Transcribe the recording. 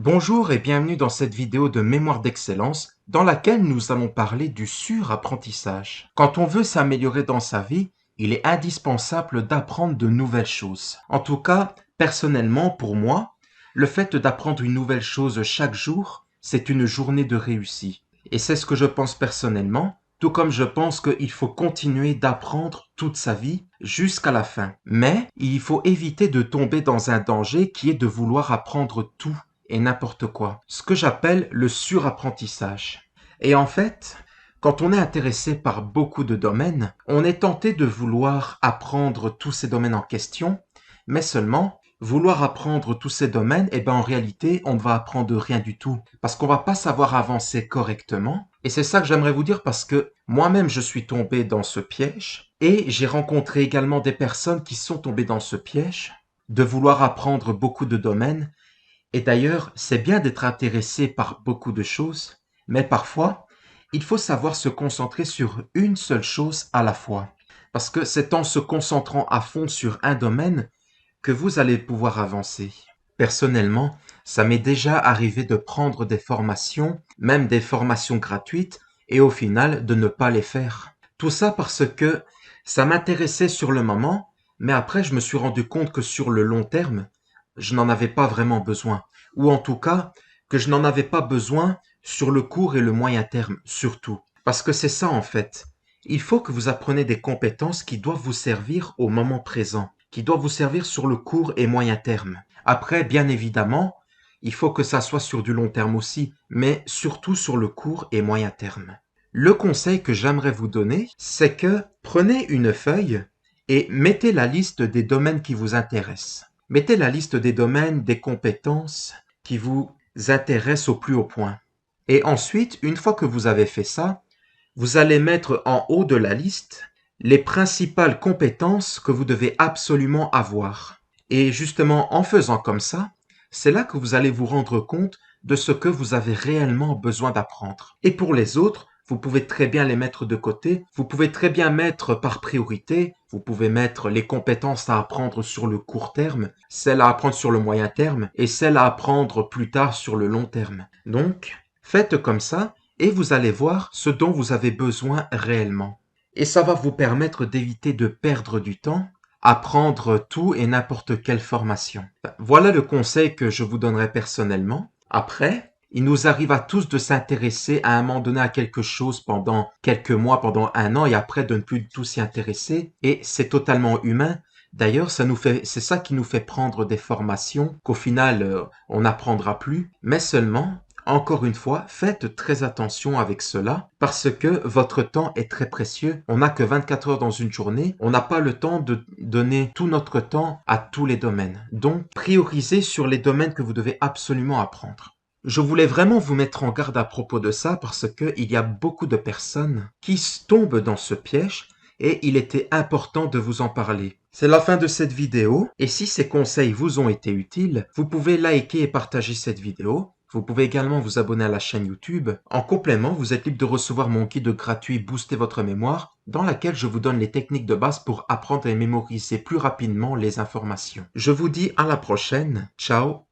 Bonjour et bienvenue dans cette vidéo de mémoire d'excellence dans laquelle nous allons parler du surapprentissage. Quand on veut s'améliorer dans sa vie, il est indispensable d'apprendre de nouvelles choses. En tout cas, personnellement, pour moi, le fait d'apprendre une nouvelle chose chaque jour, c'est une journée de réussite. Et c'est ce que je pense personnellement, tout comme je pense qu'il faut continuer d'apprendre toute sa vie jusqu'à la fin. Mais il faut éviter de tomber dans un danger qui est de vouloir apprendre tout et n'importe quoi. Ce que j'appelle le surapprentissage. Et en fait, quand on est intéressé par beaucoup de domaines, on est tenté de vouloir apprendre tous ces domaines en question, mais seulement vouloir apprendre tous ces domaines, en réalité, on ne va apprendre rien du tout parce qu'on va pas savoir avancer correctement. Et c'est ça que j'aimerais vous dire parce que moi-même, je suis tombé dans ce piège et j'ai rencontré également des personnes qui sont tombées dans ce piège de vouloir apprendre beaucoup de domaines. Et d'ailleurs, c'est bien d'être intéressé par beaucoup de choses, mais parfois, il faut savoir se concentrer sur une seule chose à la fois. Parce que c'est en se concentrant à fond sur un domaine que vous allez pouvoir avancer. Personnellement, ça m'est déjà arrivé de prendre des formations, même des formations gratuites, et au final de ne pas les faire. Tout ça parce que ça m'intéressait sur le moment, mais après je me suis rendu compte que sur le long terme, je n'en avais pas vraiment besoin. Ou en tout cas, que je n'en avais pas besoin sur le court et le moyen terme, surtout. Parce que c'est ça en fait. Il faut que vous appreniez des compétences qui doivent vous servir au moment présent, qui doivent vous servir sur le court et moyen terme. Après, bien évidemment, il faut que ça soit sur du long terme aussi, mais surtout sur le court et moyen terme. Le conseil que j'aimerais vous donner, c'est que prenez une feuille et mettez la liste des domaines qui vous intéressent. Mettez la liste des domaines, des compétences qui vous intéressent au plus haut point. Et ensuite, une fois que vous avez fait ça, vous allez mettre en haut de la liste les principales compétences que vous devez absolument avoir. Et justement, en faisant comme ça, c'est là que vous allez vous rendre compte de ce que vous avez réellement besoin d'apprendre. Et pour les autres, vous pouvez très bien les mettre de côté. Vous pouvez très bien mettre par priorité. Vous pouvez mettre les compétences à apprendre sur le court terme, celles à apprendre sur le moyen terme et celles à apprendre plus tard sur le long terme. Donc, faites comme ça et vous allez voir ce dont vous avez besoin réellement. Et ça va vous permettre d'éviter de perdre du temps à prendre tout et n'importe quelle formation. Voilà le conseil que je vous donnerai personnellement. Après, il nous arrive à tous de s'intéresser à un moment donné à quelque chose pendant quelques mois, pendant un an, et après de ne plus du tout s'y intéresser. Et c'est totalement humain. D'ailleurs, c'est ça qui nous fait prendre des formations qu'au final, on n'apprendra plus, mais seulement encore une fois, faites très attention avec cela parce que votre temps est très précieux. On n'a que 24 heures dans une journée. On n'a pas le temps de donner tout notre temps à tous les domaines. Donc, priorisez sur les domaines que vous devez absolument apprendre. Je voulais vraiment vous mettre en garde à propos de ça parce que il y a beaucoup de personnes qui tombent dans ce piège et il était important de vous en parler. C'est la fin de cette vidéo et si ces conseils vous ont été utiles, vous pouvez liker et partager cette vidéo. Vous pouvez également vous abonner à la chaîne YouTube. En complément, vous êtes libre de recevoir mon guide gratuit Booster votre mémoire, dans laquelle je vous donne les techniques de base pour apprendre et mémoriser plus rapidement les informations. Je vous dis à la prochaine. Ciao!